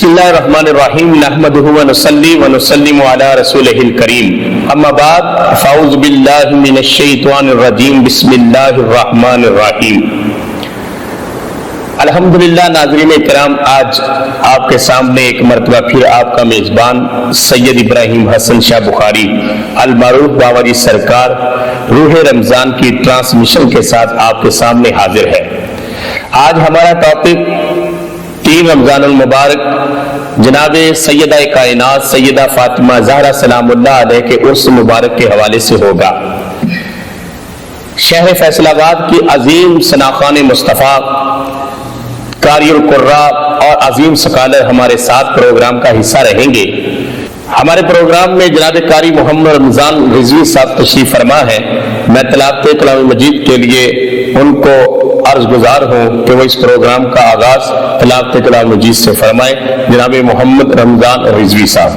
بسم اللہ الرحمن الرحیم نحمدہ ونصلی ونسلم علی رسولہ الکریم اما بعد فاعوذ باللہ من الشیطان الرجیم بسم اللہ الرحمن الرحیم۔ الحمدللہ ناظرین کرام، آج آپ کے سامنے ایک مرتبہ پھر آپ کا میزبان سید ابراہیم حسن شاہ بخاری المعروف باوری سرکار روح رمضان کی ٹرانسمیشن کے ساتھ آپ کے سامنے حاضر ہے۔ آج ہمارا ٹاپک 3 رمضان المبارک جناب سیدہ کائنات سیدہ فاطمہ زہرا سلام اللہ علیہ کے عرس مبارک کے حوالے سے ہوگا۔ شہر فیصل آباد کی عظیم ثناخوان مصطفیٰ، قاری القراء اور عظیم سکالر ہمارے ساتھ پروگرام کا حصہ رہیں گے۔ ہمارے پروگرام میں جناب قاری محمد رمضان رضوی صاحب تشریف فرما ہے۔ میں تلاوت کلام مجید کے لیے ان کو عرض گزار ہوں کہ وہ اس پروگرام کا آغاز تلاوت کلام مجید سے فرمائیں۔ جناب محمد رمضان رضوی صاحب۔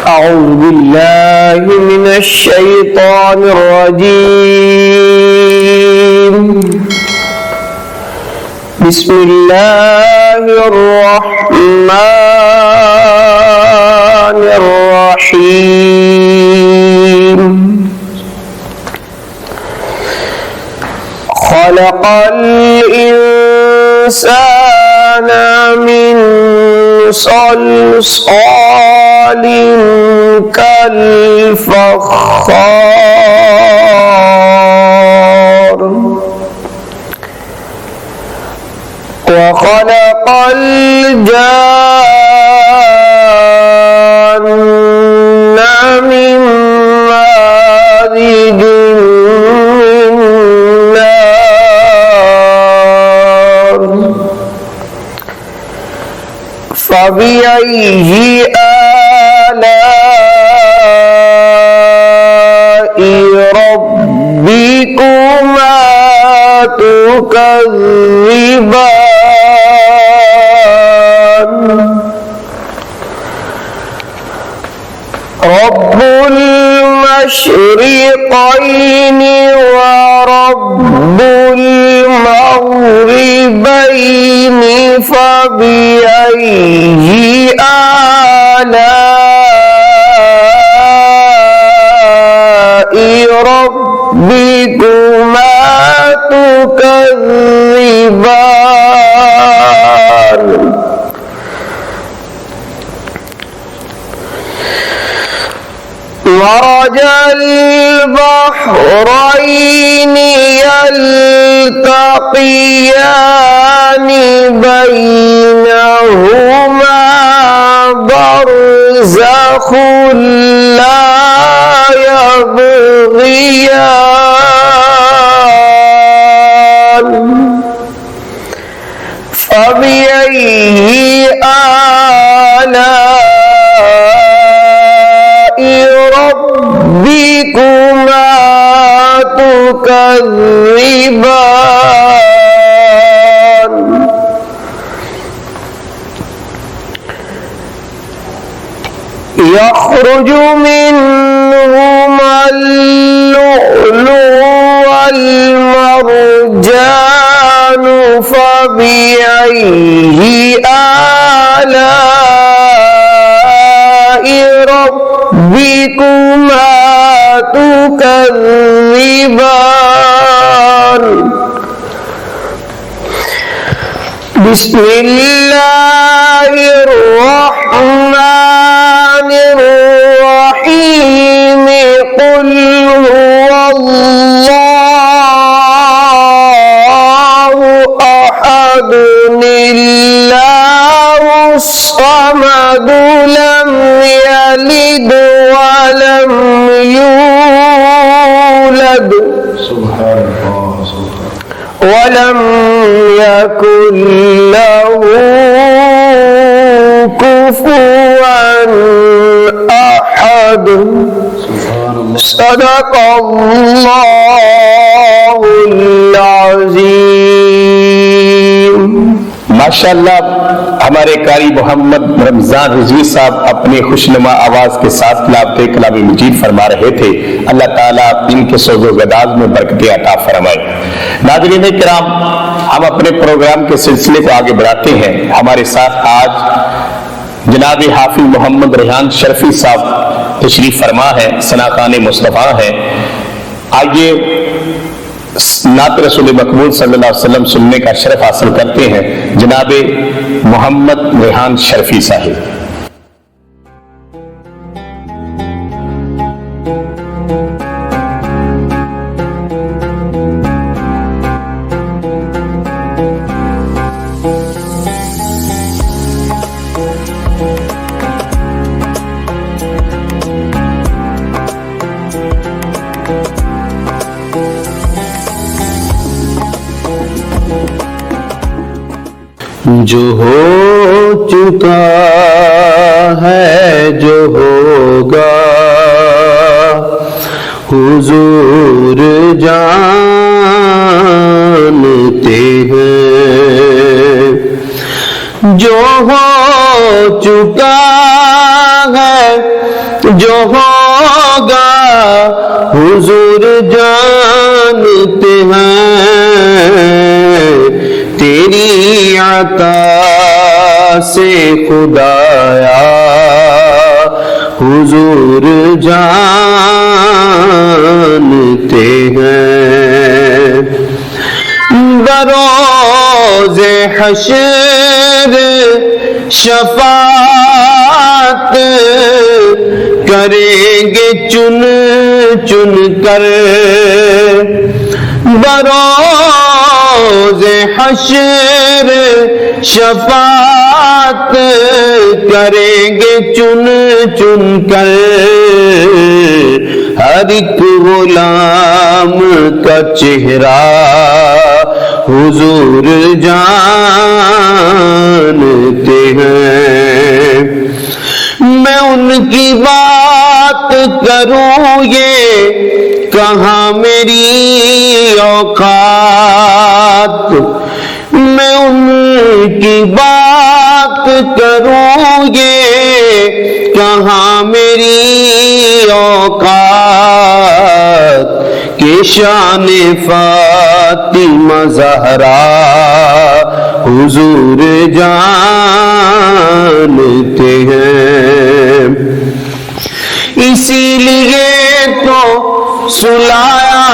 أعوذ بالله من الشيطان الرجيم بسم الله الرحمن الرحيم خلق الإنسان من صلصال كالفخار وخلق الجان من مارج من نار فبأي آلاء ربكما تكذبان رب المشرقين ورب المغربين فبأي آلاء ربكما تكذبان مرج البحرين يلتقيان بينهما برزخ لا يبغيان فبأي آلاء ربكما تكذبان يخرج منهما اللؤلؤ والمرجان فبأي آلاء ربكما تكذبان بسم الله الرحمن الرحيم قل هو الله أحد الله الصمد لم يلد ولم يولد ولم يكن له كفوا أحد أحد صدق الله العظيم. ماشاءاللہ ہمارے قاری محمد رمضان رضوی صاحب اپنے خوشنما آواز کے ساتھ تلاوت کلام مجید فرما رہے تھے. اللہ تعالیٰ ان کے سوز و گداز میں برکتیں عطا فرمائے. ناظرین کرام، ہم اپنے پروگرام کے سلسلے کو آگے بڑھاتے ہیں. ہمارے ساتھ آج جناب حافظ محمد ریحان شرفی صاحب تشریف فرما ہے، ثناخوان مصطفیٰ ہے. آئیے نعت رسول مقبول صلی اللہ علیہ وسلم سننے کا شرف حاصل کرتے ہیں جناب محمد ریحان شرفی صاحب. جو ہو چکا ہے جو ہوگا حضور جانتے ہیں. جو ہو چکا ہے جو ہوگا حضور جانتے ہیں. تیری عطا سے خدایا حضور جانتے ہیں. بروز حشر شفاعت کریں گے چن چن کر. بروز حشر شفاعت کریں گے چن چن کر. ہر ایک غلام کا چہرہ حضور جانتے ہیں. میں ان کی بات کروں یہ کہاں میری اوقات. میں ان کی بات کروں یہ کہاں میری اوقات. کہ شان فاطمہ زہرا حضور جانتے ہیں. اسی لیے تو سلایا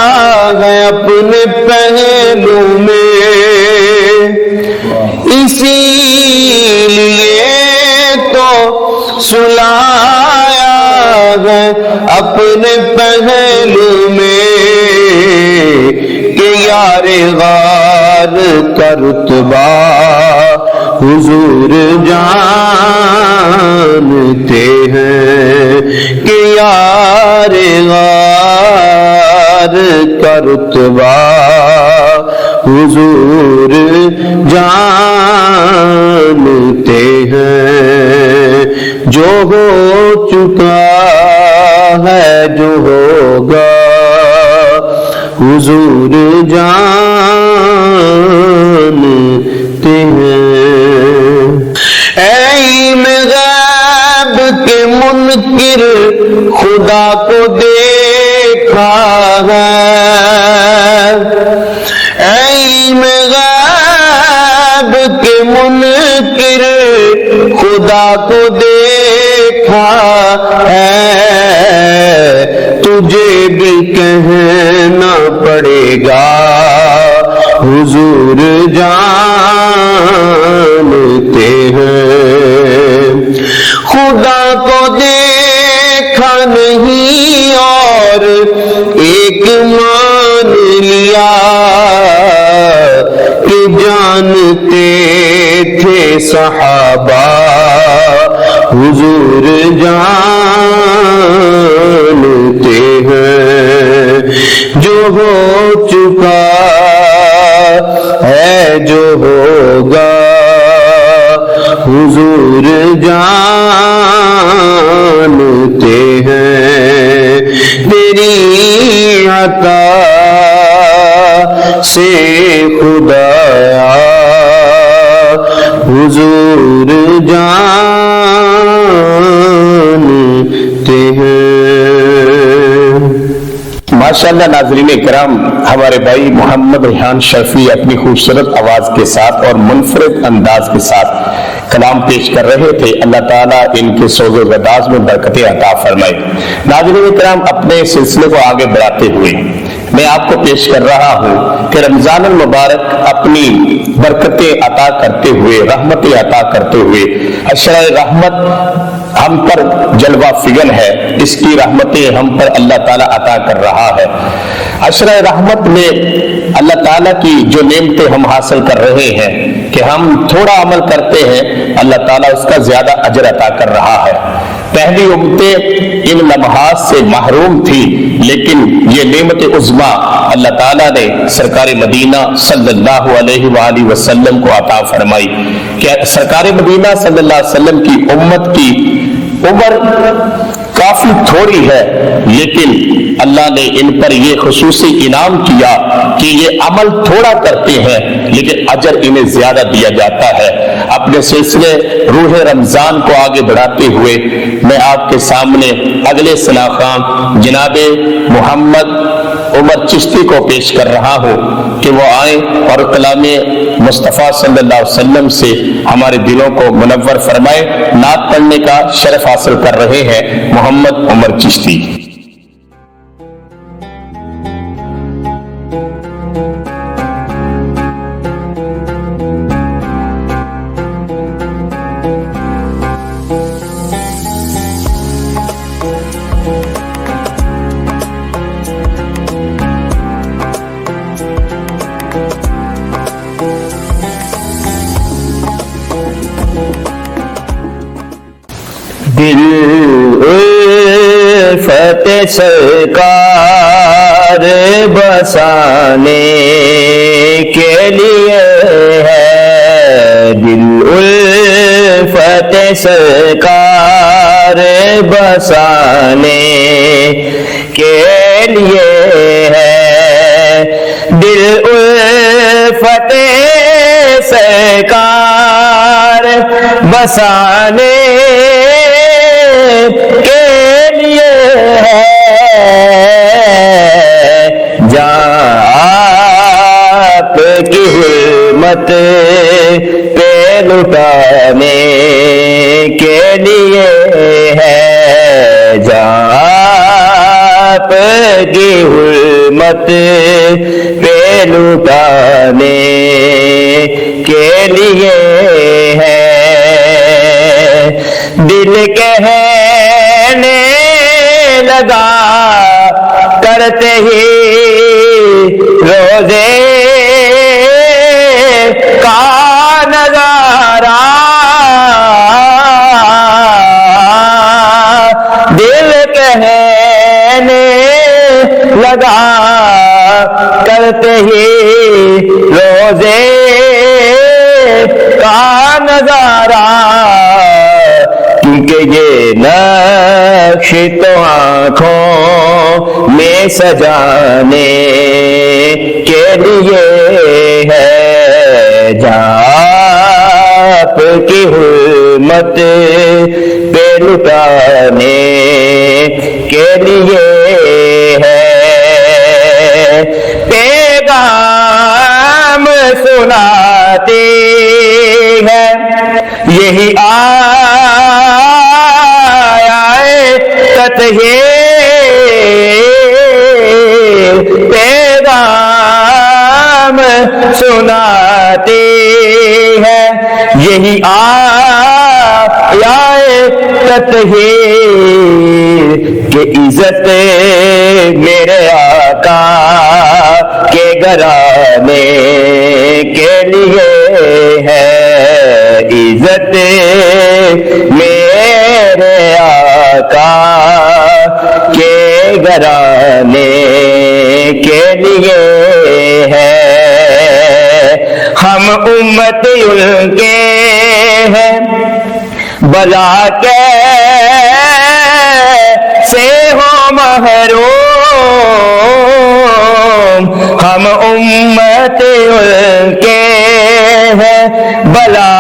ہے اپنے پہلو میں. اسی لیے تو سلایا ہے اپنے پہلو میں کہ یار غار کا رتبہ حضور جانتے ہیں. کہ یار غار کا رتبہ حضور جانتے ہیں. جو ہو چکا ہے جو ہوگا حضور جانتے ہیں. علم غیب کے منکر خدا کو دیکھا ہے. علم غیب کے منکر خدا کو دیکھا ہے. تجھے بھی کہنا پڑے گا حضور جانتے ہیں. خدا کو دیکھا نہیں اور ایک مان لیا کہ جانتے تھے صحابہ حضور جانتے ہیں. جو ہو چکا ہے جو ہوگا حضور جانتے عطا سے خدایا حضور جانتے ہیں۔ ماشاءاللہ ناظرین کرام، ہمارے بھائی محمد ریحان شفیع اپنی خوبصورت آواز کے ساتھ اور منفرد انداز کے ساتھ کلام پیش کر رہے تھے۔ اللہ تعالیٰ ان کے سوز و گداز میں برکتیں عطا فرمائے۔ ناظرین کرام، اپنے سلسلے کو آگے بڑھاتے ہوئے میں آپ کو پیش کر رہا ہوں کہ رمضان المبارک اپنی برکتیں عطا کرتے ہوئے، رحمتیں عطا کرتے ہوئے، عشرہ رحمت ہم پر جلوہ فگن ہے، اس کی رحمتیں ہم پر اللہ تعالیٰ عطا کر رہا ہے۔ عشرہ رحمت میں اللہ تعالیٰ کی جو نعمتیں ہم حاصل کر رہے ہیں کہ ہم تھوڑا عمل کرتے ہیں، اللہ تعالیٰ اس کا زیادہ اجر عطا کر رہا ہے۔ پہلی امتیں ان لمحات سے محروم تھی، لیکن یہ نعمت عظمیٰ اللہ تعالیٰ نے سرکار مدینہ صلی اللہ علیہ وآلہ وسلم کو عطا فرمائی کہ سرکار مدینہ صلی اللہ علیہ وسلم کی امت کی عمر کافی تھوڑی ہے، لیکن اللہ نے ان پر یہ خصوصی انعام کیا کہ یہ عمل تھوڑا کرتے ہیں لیکن اجر انہیں زیادہ دیا جاتا ہے۔ اپنے سلسلے روح رمضان کو آگے بڑھاتے ہوئے میں آپ کے سامنے اگلے سلاخان جناب محمد عمر چشتی کو پیش کر رہا ہوں کہ وہ آئیں اور کلام مصطفیٰ صلی اللہ علیہ وسلم سے ہمارے دلوں کو منور فرمائے۔ نعت پڑھنے کا شرف حاصل کر رہے ہیں محمد عمر چشتی۔ دل الفت سرکار بسانے کے لیے ہے، دل الفت سرکار بسانے کے لیے ہے، دل الفت سرکار بسانے کے لیے ہے، جہاں آپ کی حرمت پہ لٹانے کے لیے ہے، جہاں آپ کی حرمت پہ لٹانے کے لیے ہے، دل کہنے لگا کرتے ہی روزے کا نظارہ، دل کہنے لگا کرتے ہی روزے کا نظارہ، کیونکہ یہ نقش تو آنکھوں میں سجانے کے لیے ہے، جہاں آپ کی حرمت پہ لٹانے کے لیے ہے، پیغام سناتی ہے یہی آیت ہے، پیغام سناتی ہے یہی آیت ہے کہ عزت میرے آقا کے گھرانے کے لیے ہے، عزت میرے آقا کے گھرانے کے لیے ہے، ہم امت ان کے ہیں بلا کیسے ہو محروم، بلا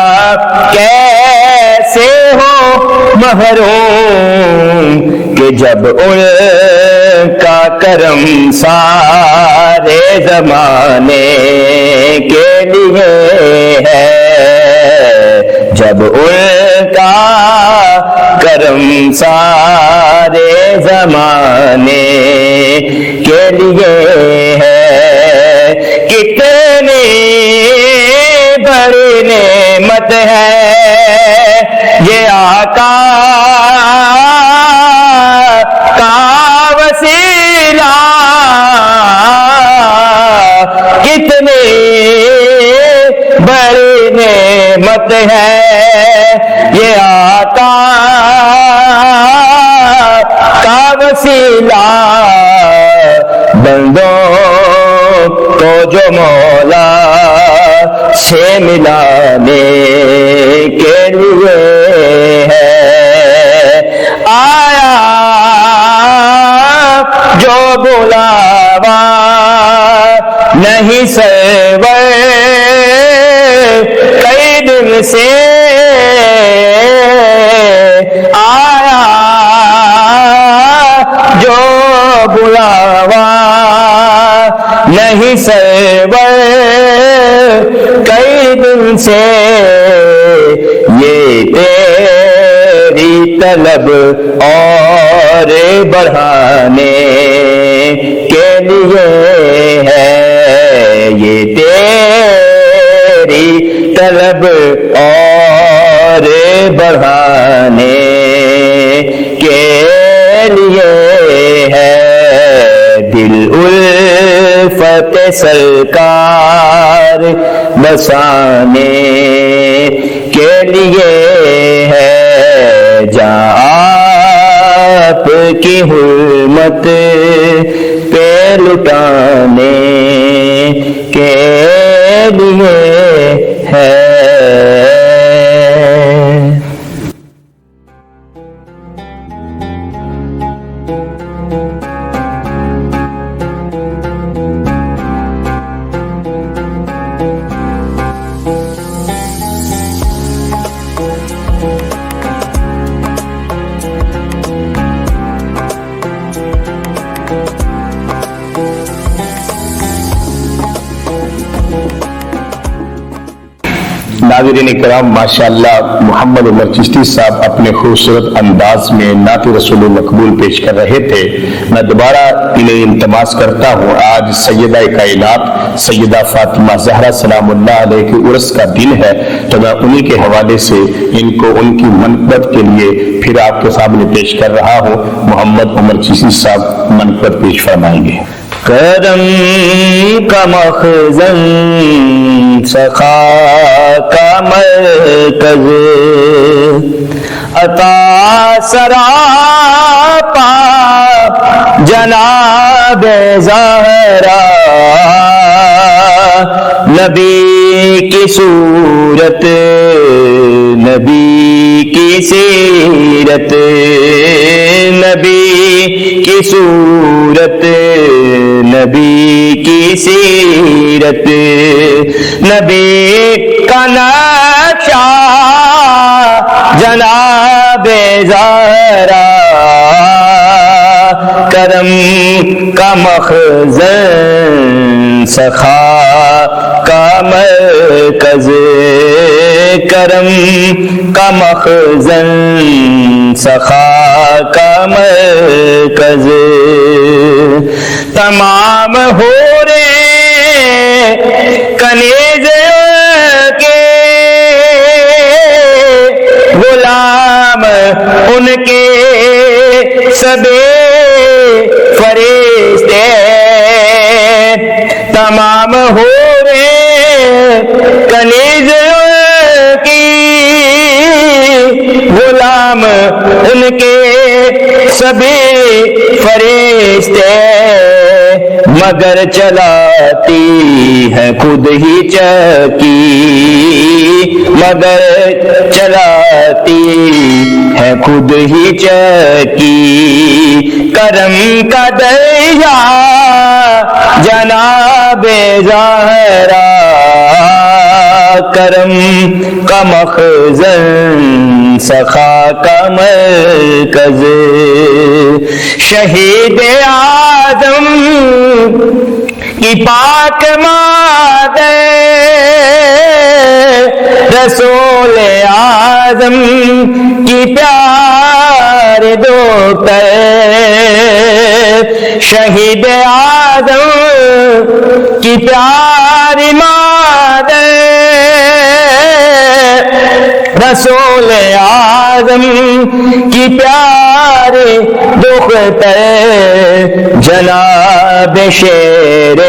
کیسے ہو محروم کہ جب ان کا کرم سارے زمانے کے لیے ہے، جب ان کا کرم سارے زمانے کے لیے ہے، کتنی بڑی نعمت ہے یہ آقا کا وسیلہ، کتنی بڑی نعمت ہے یہ آقا کا وسیلہ، بندوں کو جو مولا سے ملانے کے لیے ہے، آیا جو بلاوا نہیں سرور کئی دن سے، آیا جو بلاوا نہیں سرور کئی دن سے، یہ تیری طلب اور بڑھانے کے لیے ہے، یہ تیری طلب اور بڑھانے کے لیے ہے، دل الفت سرکار بسانے کے لیے ہے، جہاں آپ کی حرمت پہ لٹانے کے لیے ہے۔ ناظرین کرام، ماشاءاللہ محمد عمر چشتی صاحب اپنے خوبصورت انداز میں نعت رسول مقبول پیش کر رہے تھے۔ میں دوبارہ انہیں التماس کرتا ہوں، آج سیدہ کائنات سیدہ فاطمہ زہرا سلام اللہ علیہ کے عرس کا دن ہے، تو میں انہی کے حوالے سے ان کو ان کی منقبت کے لیے پھر آپ کے سامنے پیش کر رہا ہوں۔ محمد عمر چشتی صاحب منقبت پیش فرمائیں گے۔ کرم کا مخزن سخا کا مرکز، عطا سراپا جناب زہرا، نبی کی صورت نبی کی سیرت، نبی کی صورت نبی کی سیرت، نبی کا نقشہ جناب زہرا، کرم کا مخزن سخا کا مرکز، کرم کا مخزن سخا کا مرکز، تمام حوریں کنیز کے غلام ان کے سبے فرشتے، تمام حوریں کنیز کی غلام ان کے سبھی فرشتے، مگر چلاتی ہے خود ہی چکی، مگر چلاتی ہے خود ہی چکی، کرم کا دریا جناب زہرا، کرم کا مخزن سخا کا مرکز شہید آدم کی پاک مادر رسول اعظم کی پیار دوتر شہید آدم کی پیاری مادر رسول اعظم کی پیاری دختر جناب شیر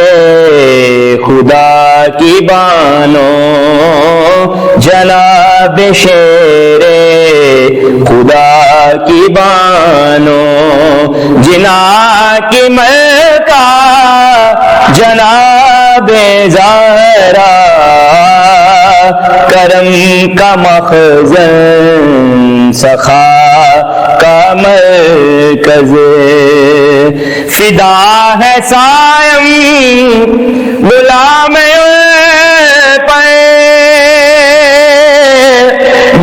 خدا کی بانو جناب شیر خدا کی بانو جنا کی ملکہ جناب زہرا کرم کا مخزن سخا کا مرکز فدا ہے سائم غلام پر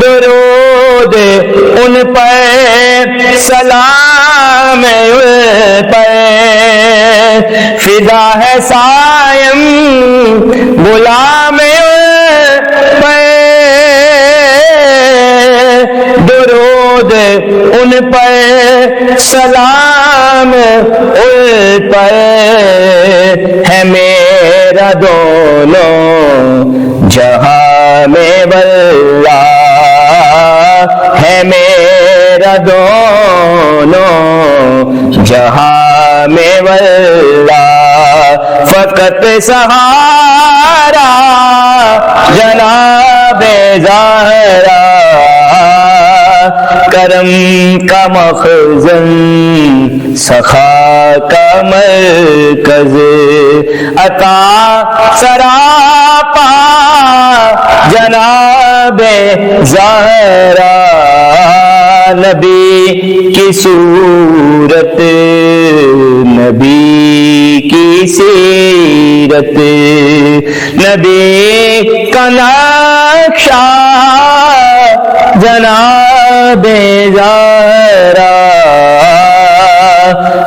درود ان پر سلام پر فدا ہے سائم غلام پر درود ان پر سلام ان پر ہے میرا دونوں جہاں میں واللہ ہے میرا دونوں جہاں میں واللہ فقط سہارا جناب زہرا کرم کا مخزن سخا کا مرکز عطا سراپا جناب زہرا نبی کی صورت نبی کی سیرت نبی کا نقشہ جناب زہرا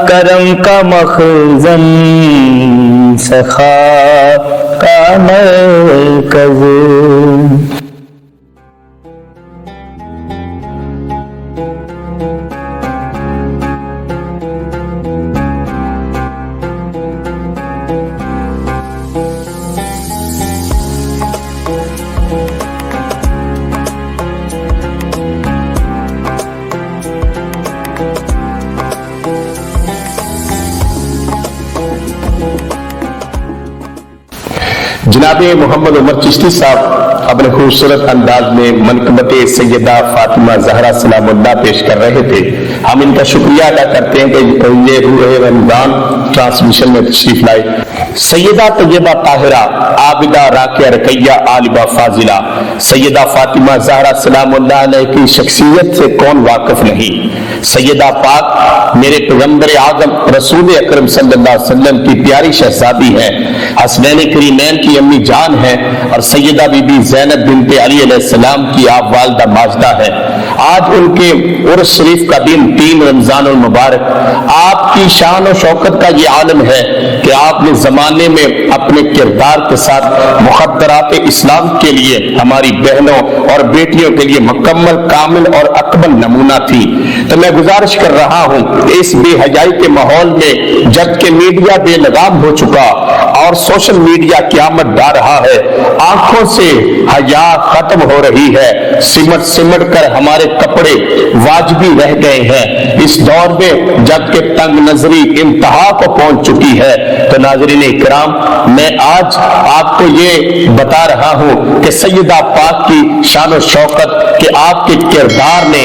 کرم کا مخزن سخا کا مرکز جناب محمد عمر چشتی صاحب اپنے خوبصورت انداز میں منقبت سیدہ فاطمہ زہرا سلام اللہ پیش کر رہے تھے. ہم ان کا شکریہ ادا کرتے ہیں کہ یہ روح رمضان ٹرانسمیشن میں تشریف لائے. سیدہ طیبہ طاہرہ عابدہ راکعہ رقیہ عالبہ فاضلہ سیدہ فاطمہ زہرا سلام اللہ علیہ کی شخصیت سے کون واقف نہیں. سیدہ پاک میرے پیغمبر اعظم رسول اکرم صلی اللہ علیہ وسلم کی پیاری شہزادی ہیں, حسنین کریمین کی امی جان ہیں اور سیدہ بی بی زینب بنت علی علیہ السلام کی آپ والدہ ماجدہ ہیں. آج ان کے عرس شریف کا دن 3 رمضان المبارک آپ کی شان و شوکت کا یہ عالم ہے کہ آپ نے زمانے میں اپنے کردار کے ساتھ مخدرات اسلام کے لیے ہماری بہنوں اور بیٹیوں کے لیے مکمل کامل اور اکمل نمونہ تھی. تو میں گزارش کر رہا ہوں اس بے حیائی کے ماحول میں جب کہ میڈیا بے لگام ہو چکا اور سوشل میڈیا قیامت ڈال رہا ہے, آنکھوں سے حیا ختم ہو رہی ہے, سمٹ کر ہمارے کپڑے واجبی رہ گئے ہیں. اس دور میں جب کہ تنگ نظری انتہا کو پہنچ چکی ہے تو ناظرین اکرام میں آج آپ کو یہ بتا رہا ہوں کہ سیدہ پاک کی شان و شوکت کہ آپ کے کردار نے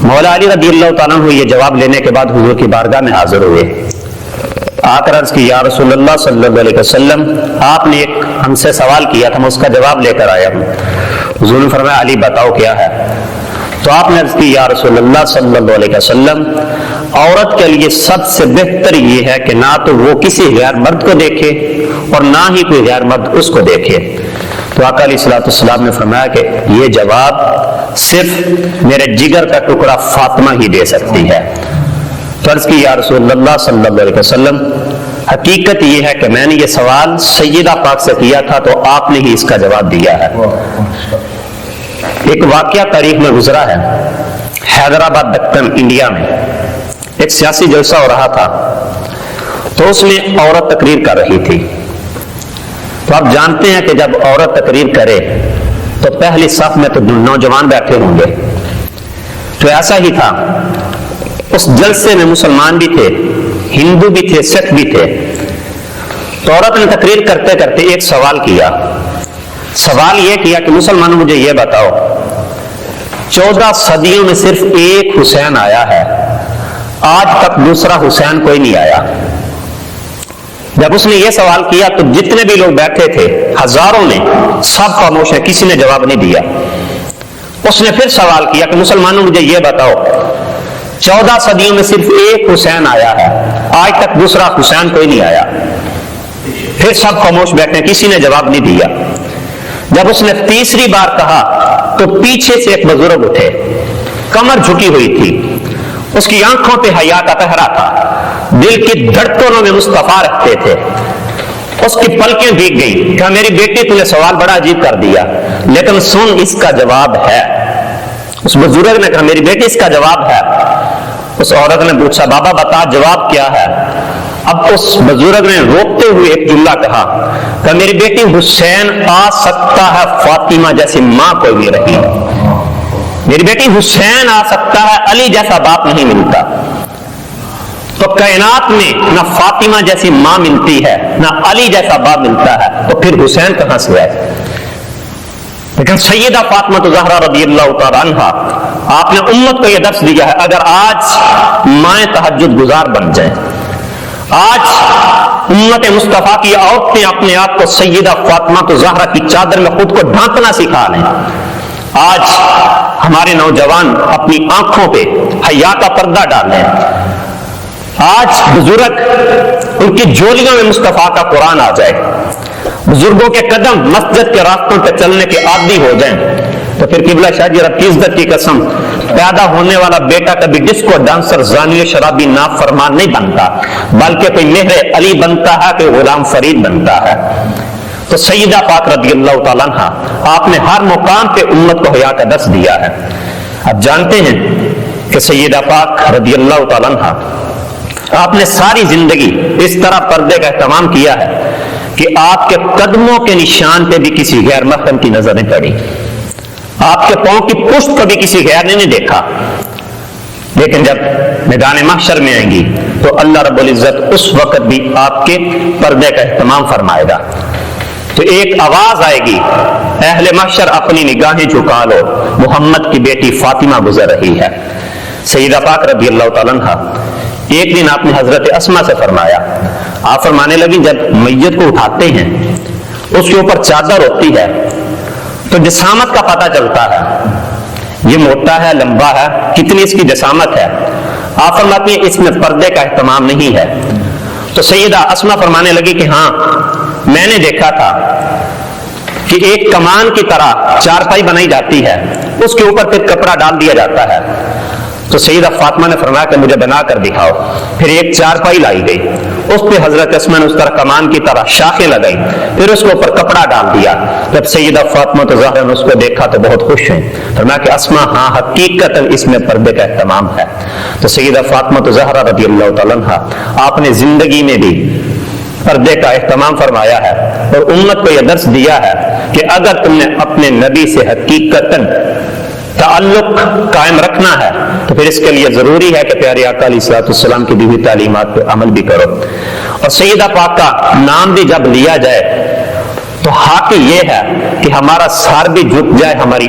مولا علی رضی اللہ تعالیٰ عنہ یہ جواب لینے کے بعد حضور کی بارگاہ میں حاضر ہوئے، آ کر عرض کی یا رسول اللہ صلی اللہ علیہ وسلم آپ نے ایک ہم سے سوال کیا تھا، میں اس کا جواب لے کر آیا ہوں۔ حضور نے فرمایا علی بتاؤ کیا ہے؟ تو آپ نے عرض کی یا رسول اللہ صلی اللہ علیہ وسلم عورت کے لیے سب سے بہتر یہ ہے کہ نہ تو وہ کسی غیر مرد کو دیکھے اور نہ ہی کوئی غیر مرد اس کو دیکھے۔ تو آقا علیہ الصلوۃ والسلام نے فرمایا کہ یہ جواب صرف میرے جگر کا ٹکڑا فاطمہ ہی دے سکتی ہے۔ تو عرض کی یا رسول اللہ صلی اللہ علیہ وسلم حقیقت یہ ہے کہ میں نے یہ سوال سیدہ پاک سے کیا تھا تو آپ نے ہی اس کا جواب دیا ہے۔ ایک واقعہ تاریخ میں گزرا ہے، حیدرآباد دکن انڈیا میں ایک سیاسی جلسہ ہو رہا تھا، تو اس میں عورت تقریر کر رہی تھی۔ تو آپ جانتے ہیں کہ جب عورت تقریر کرے تو پہلی صف میں تو نوجوان بیٹھے ہوں گے، تو ایسا ہی تھا۔ اس جلسے میں مسلمان بھی تھے، ہندو بھی تھے، سکھ بھی تھے۔ تو عورت نے تقریر کرتے کرتے ایک سوال کیا۔ سوال یہ کیا کہ مسلمانوں مجھے یہ بتاؤ، 14 صدیوں میں صرف ایک حسین آیا ہے، آج تک دوسرا حسین کوئی نہیں آیا۔ جب اس نے یہ سوال کیا تو جتنے بھی لوگ بیٹھے تھے ہزاروں میں سب خاموش ہیں، کسی نے جواب نہیں دیا۔ اس نے پھر سوال کیا کہ مسلمانوں مجھے یہ بتاؤ، 14 صدیوں میں صرف ایک حسین آیا ہے، آج تک دوسرا حسین کوئی نہیں آیا۔ پھر سب خاموش بیٹھے، کسی نے جواب نہیں دیا۔ جب اس نے تیسری بار کہا تو پیچھے سے ایک بزرگ اٹھے، کمر جھکی ہوئی تھی، اس کی آنکھوں پہ حیا کا پہرا تھا، دل کی دھڑکنوں میں مصطفیٰ رکھتے تھے۔ اس کی پلکیں بھیگ گئی، کہا میری بیٹی تجھے سوال بڑا عجیب کر دیا، لیکن سن اس کا جواب ہے۔ اس بزرگ نے کہا میری بیٹی اس کا جواب ہے۔ اس عورت نے پوچھا بابا بتا جواب کیا ہے؟ اب اس بزرگ نے روکتے ہوئے ایک جملہ کہا کہ میری بیٹی حسین آ سکتا ہے، فاطمہ جیسی ماں کوئی نہیں رہی۔ میری بیٹی حسین آ سکتا ہے، علی جیسا باپ نہیں ملتا۔ تو کائنات میں نہ فاطمہ جیسی ماں ملتی ہے، نہ علی جیسا باپ ملتا ہے، تو پھر حسین کہاں سے ہے؟ لیکن سیدہ فاطمہ زہرا رضی اللہ تعالی عنہا آپ نے امت کو یہ درس دیا ہے، اگر آج مائیں تہجد گزار بن جائیں، آج امت مصطفیٰ کی عورتیں اپنے آپ کو سیدہ فاطمہ زہرا کی چادر میں خود کو ڈھانکنا سکھا لیں، آج ہمارے نوجوان اپنی آنکھوں پہ حیا کا پردہ ڈالیں، آج بزرگ ان کی جولیوں میں مصطفیٰ کا قرآن آ جائے، بزرگوں کے قدم مسجد کے راستوں پہ چلنے کے عادی ہو جائیں، تو پھر قبلہ شاہ جی رب کی عزت کی قسم پیدا ہونے والا بیٹا کبھی ڈسکو ڈانسر، زانی و شرابی نافرمان نہیں بنتا، بلکہ کوئی مہر علی بنتا ہے، کوئی غلام فرید بنتا ہے۔ تو سیدہ پاک رضی اللہ تعالیٰ عنہ آپ نے ہر مقام پہ امت کو حیا کا درس دیا ہے۔ اب جانتے ہیں کہ سیدہ پاک رضی اللہ تعالیٰ عنہ آپ نے ساری زندگی اس طرح پردے کا اہتمام کیا ہے کہ آپ کے قدموں کے نشان پہ بھی کسی غیر محرم کی نظر نہیں پڑی، آپ کے پاؤں کی پشت کو بھی کسی غیر نے نہیں دیکھا۔ لیکن جب میدان محشر میں آئیں گی تو اللہ رب العزت اس وقت بھی آپ کے پردے کا اہتمام فرمائے گا۔ تو ایک آواز آئے گی، اہل محشر اپنی نگاہیں جھکا لو، محمد کی بیٹی فاطمہ گزر رہی ہے۔ سیدہ پاک رضی اللہ تعالیٰ عنہ ایک دن آپ نے حضرت اسما سے فرمایا، آپ فرمانے لگی جب میت کو اٹھاتے ہیں اس کے اوپر چادر ہوتی ہے تو جسامت کا پتہ چلتا ہے، یہ موٹا ہے، لمبا ہے، کتنی اس کی جسامت ہے۔ آپ فرماتی ہیں اس میں پردے کا اہتمام نہیں ہے۔ تو سیدہ اسما فرمانے لگی کہ ہاں میں نے دیکھا تھا کہ ایک کمان کی طرح چارپائی بنائی جاتی ہے، اس کے اوپر پھر کپڑا ڈال دیا جاتا ہے۔ تو سیدہ فاطمہ نے فرمایا کہ مجھے بنا کر دکھاؤ۔ پھر ایک چارپائی لائی گئی، اس پہ حضرت اسما نے اس طرح کمان کی طرح شاخیں لگائی، پھر اس کے اوپر کپڑا ڈال دیا۔ جب سیدہ فاطمہ زہرا نے اس کو دیکھا تو بہت خوش ہوئی، فرمایا کہ اسما ہاں حقیقت اس میں پردے کا اہتمام ہے۔ تو سیدہ فاطمہ زہرا رضی اللہ تعالیٰ عنہا آپ نے زندگی میں بھی پردے کا اہتمام فرمایا ہے اور امت کو یہ درس دیا ہے کہ اگر تم نے اپنے نبی سے حقیقتاً تعلق قائم رکھنا ہے تو پھر اس کے لیے ضروری ہے کہ پیارے آقا علیہ الصلوۃ والسلام کی دی ہوئی تعلیمات پہ عمل بھی کرو۔ اور سیدہ پاک کا نام بھی جب لیا جائے تو حق یہ ہے کہ ہمارا سر بھی جھک جائے، ہماری